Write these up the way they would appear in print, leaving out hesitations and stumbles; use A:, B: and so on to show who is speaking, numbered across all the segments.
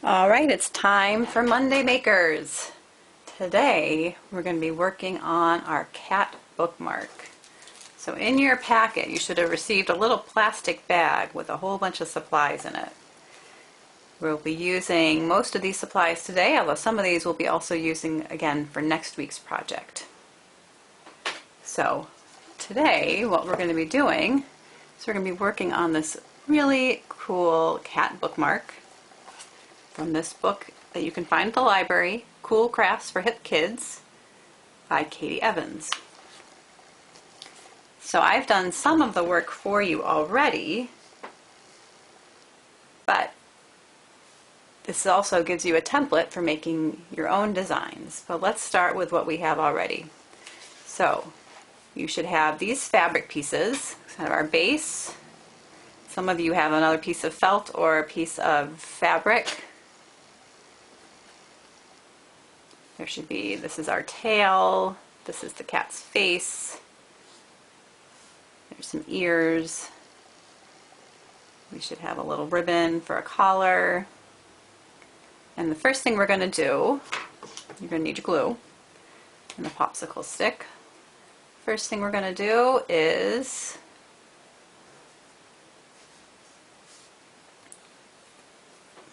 A: All right, it's time for Monday Makers. Today we're going to be working on our cat bookmark. So in your packet you should have received a little plastic bag with a whole bunch of supplies in it. We'll be using most of these supplies today, although some of these we'll be also using again for next week's project. So today what we're going to be doing is we're going to be working on this really cool cat bookmark from this book that you can find at the library, Cool Crafts for Hip Kids by Katie Evans. So I've done some of the work for you already, but this also gives you a template for making your own designs. But let's start with what we have already. So you should have these fabric pieces, kind of our base. Some of you have another piece of felt or a piece of fabric. There should be, this is our tail, this is the cat's face, there's some ears, we should have a little ribbon for a collar, and the first thing we're going to do, you're going to need your glue and a popsicle stick. First thing we're going to do is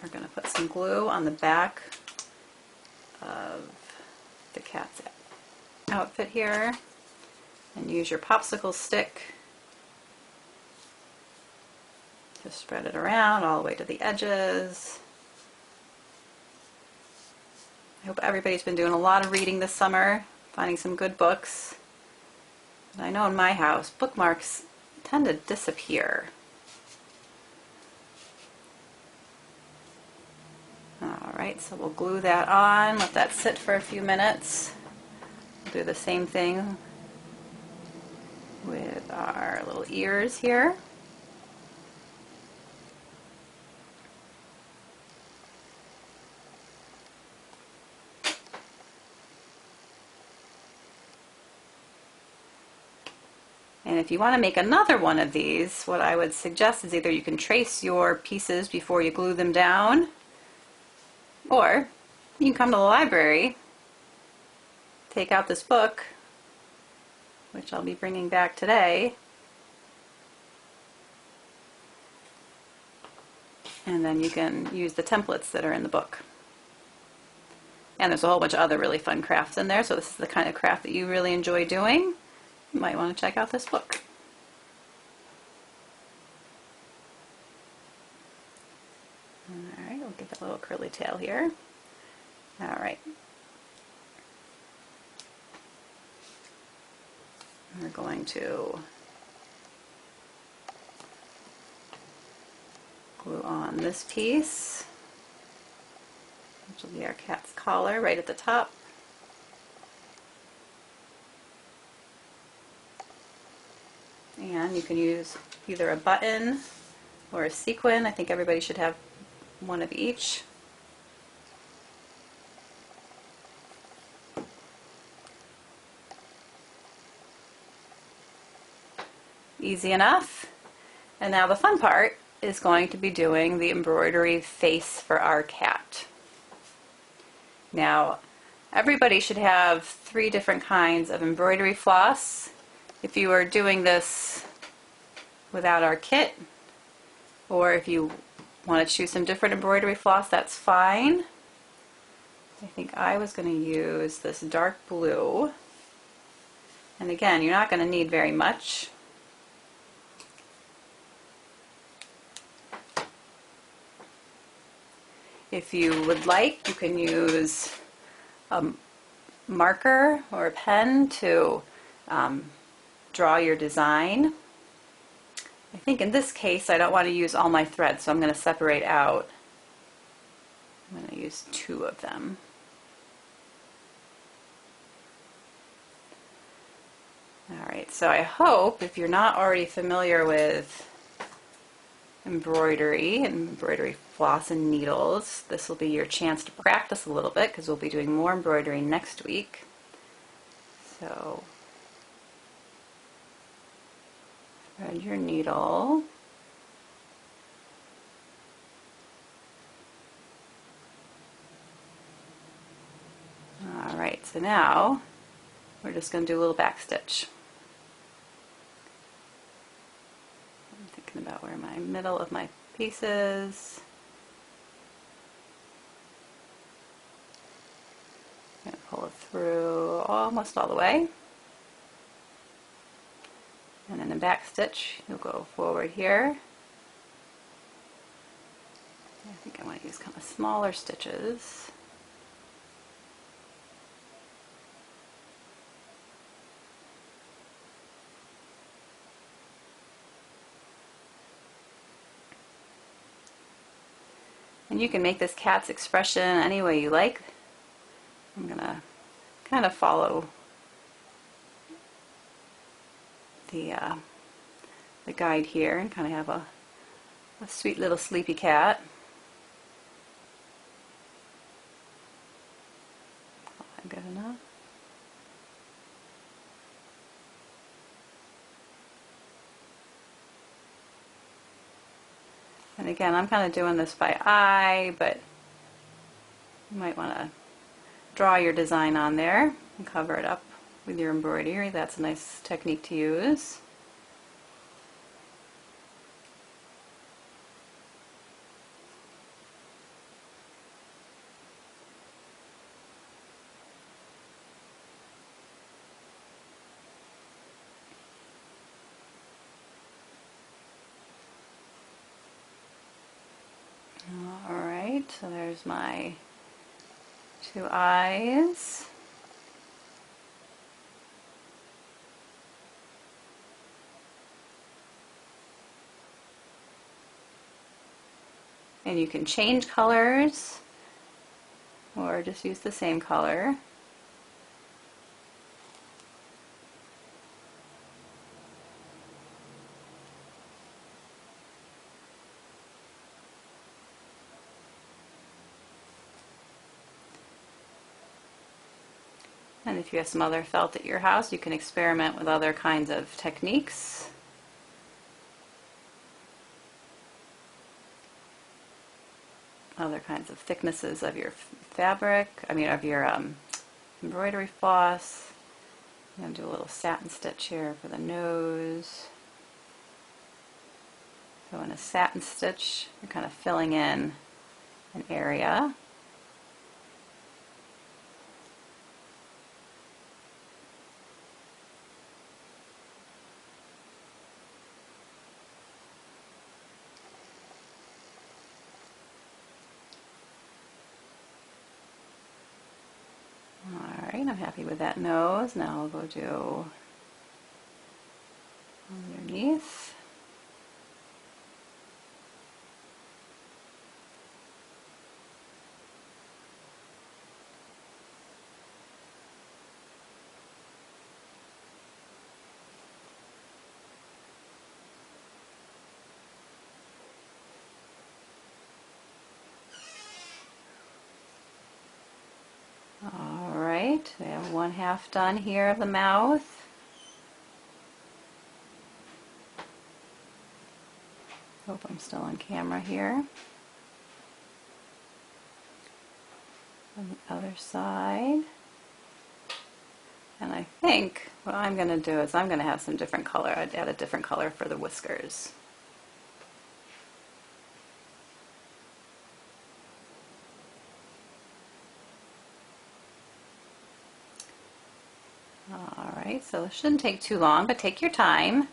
A: we're going to put some glue on the back of the cat's outfit here, and use your popsicle stick to spread it around all the way to the edges. I hope everybody's been doing a lot of reading this summer, finding some good books. And I know in my house bookmarks tend to disappear. Alright, so we'll glue that on, let that sit for a few minutes. We'll do the same thing with our little ears here. And if you want to make another one of these, what I would suggest is either you can trace your pieces before you glue them down, or you can come to the library, take out this book, which I'll be bringing back today, and then you can use the templates that are in the book. And there's a whole bunch of other really fun crafts in there, so this is the kind of craft that you really enjoy doing. You might want to check out this book. Alright, we'll get that little curly tail here. Alright. We're going to glue on this piece, which will be our cat's collar right at the top. And you can use either a button or a sequin. I think everybody should have one of each. Easy enough. And now the fun part is going to be doing the embroidery face for our cat. Now, everybody should have 3 different kinds of embroidery floss. If you are doing this without our kit, or if you want to choose some different embroidery floss, that's fine. I think I was going to use this dark blue. And again, you're not going to need very much. If you would like, you can use a marker or a pen to draw your design. I think in this case I don't want to use all my threads, so I'm going to separate out. I'm going to use 2 of them. Alright, so I hope if you're not already familiar with embroidery and embroidery floss and needles, this will be your chance to practice a little bit, because we'll be doing more embroidery next week. So thread your needle. Alright, so now we're just going to do a little back stitch. I'm thinking about where my middle of my piece is. I'm going to pull it through almost all the way. And then in back stitch, you'll go forward here. I think I want to use kind of smaller stitches. And you can make this cat's expression any way you like. I'm going to kind of follow the guide here and kind of have a sweet little sleepy cat. Good enough. And again, I'm kind of doing this by eye, but you might want to draw your design on there and cover it up with your embroidery. That's a nice technique to use. Alright, so there's my two eyes. And you can change colors or just use the same color. And if you have some other felt at your house, you can experiment with other kinds of techniques. Other kinds of thicknesses of your fabric, of your embroidery floss. I'm going to do a little satin stitch here for the nose. So in a satin stitch, you're kind of filling in an area. Alright, I'm happy with that nose. Now I'll go do underneath. Alright, we have one half done here of the mouth. Hope I'm still on camera here. On the other side. And I think what I'm going to do is I'm going to have some different color. I'd add a different color for the whiskers. Alright, so it shouldn't take too long, but take your time.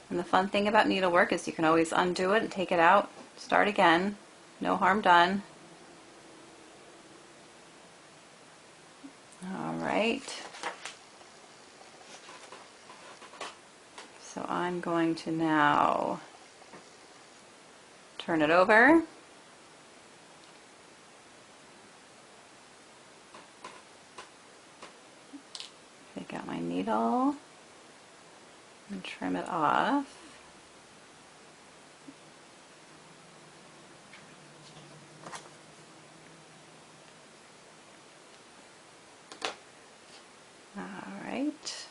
A: And the fun thing about needlework is you can always undo it and take it out, start again. No harm done. Alright. So I'm going to now turn it over. Take out my needle and trim it off. Alright,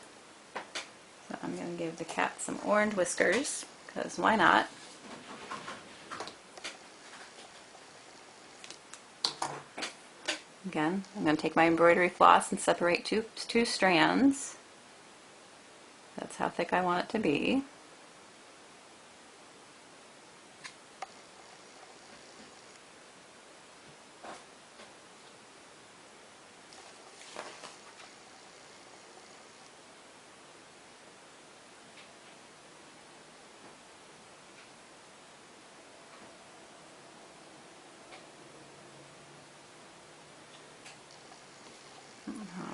A: so I'm going to give the cat some orange whiskers, because why not? Again, I'm going to take my embroidery floss and separate two strands. That's how thick I want it to be.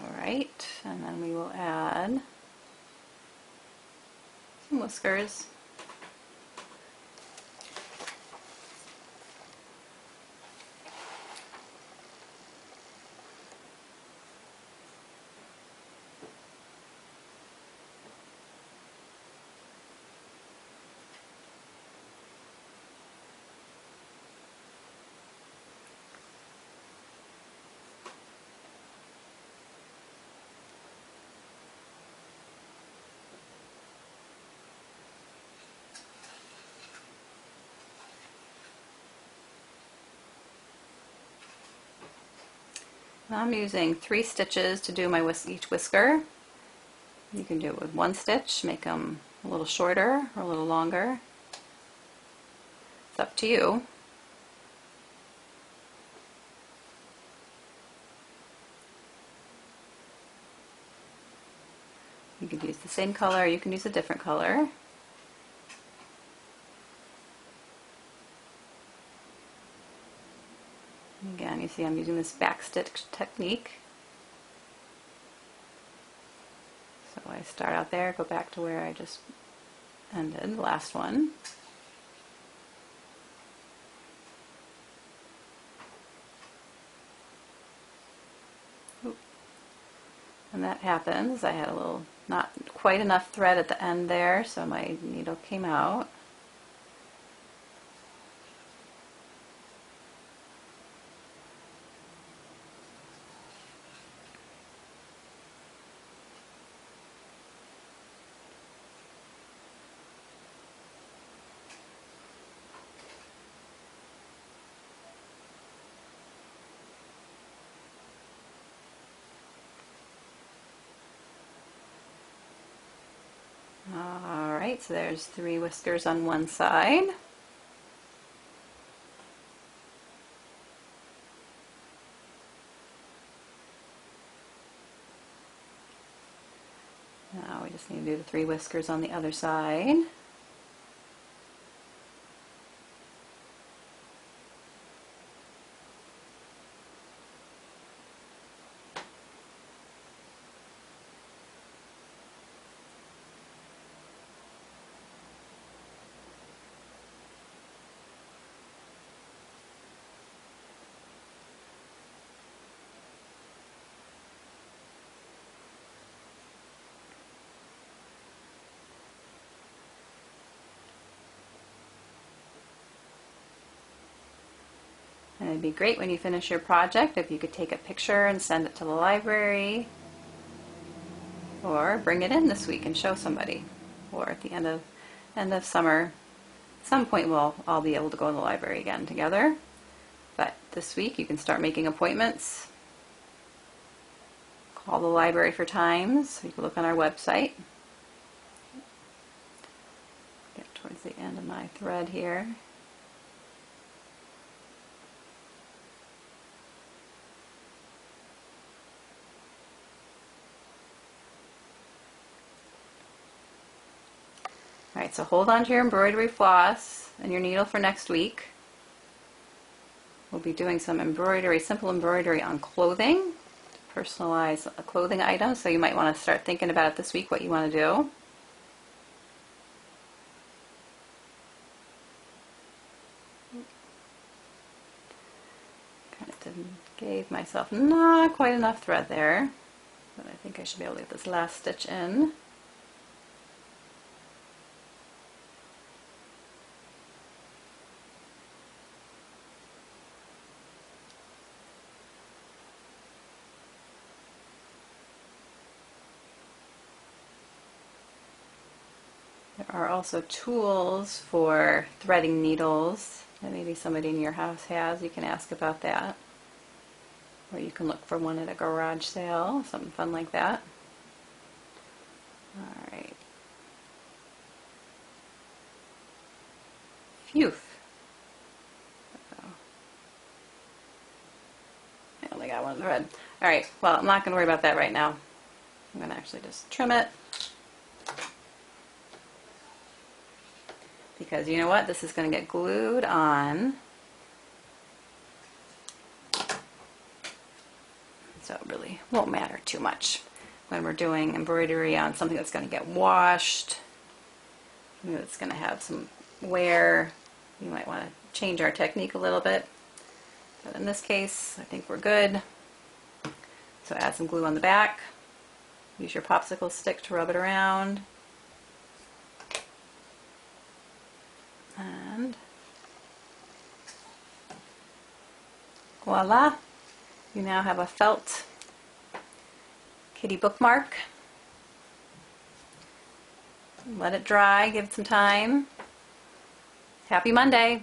A: Alright, and then we will add some whiskers. I'm using 3 stitches to do my each whisker. You can do it with 1 stitch, make them a little shorter or a little longer. It's up to you. You could use the same color, you can use a different color. Again, you see I'm using this back stitch technique. So I start out there, go back to where I just ended, the last one. Oop. And that happens. I had a little, not quite enough thread at the end there, so my needle came out. Alright, so there's 3 whiskers on one side. Now we just need to do the 3 whiskers on the other side. And it'd be great when you finish your project if you could take a picture and send it to the library, or bring it in this week and show somebody, or at the end of summer. At some point we'll all be able to go in the library again together, but this week you can start making appointments. Call the library for times. You can look on our website. Get towards the end of my thread here. Alright, so hold on to your embroidery floss and your needle for next week. We'll be doing some embroidery, simple embroidery on clothing, to personalize a clothing item, so you might want to start thinking about it this week, what you want to do. Kind of gave myself not quite enough thread there, but I think I should be able to get this last stitch in. There are also tools for threading needles that maybe somebody in your house has. You can ask about that. Or you can look for one at a garage sale, something fun like that. All right. Phew. I only got one thread. All right, well, I'm not going to worry about that right now. I'm going to actually just trim it. Because you know what? This is going to get glued on. So it really won't matter too much when we're doing embroidery on something that's going to get washed. It's going to have some wear. You might want to change our technique a little bit. But in this case, I think we're good. So add some glue on the back. Use your popsicle stick to rub it around. And voila! You now have a felt kitty bookmark. Let it dry, give it some time. Happy Monday!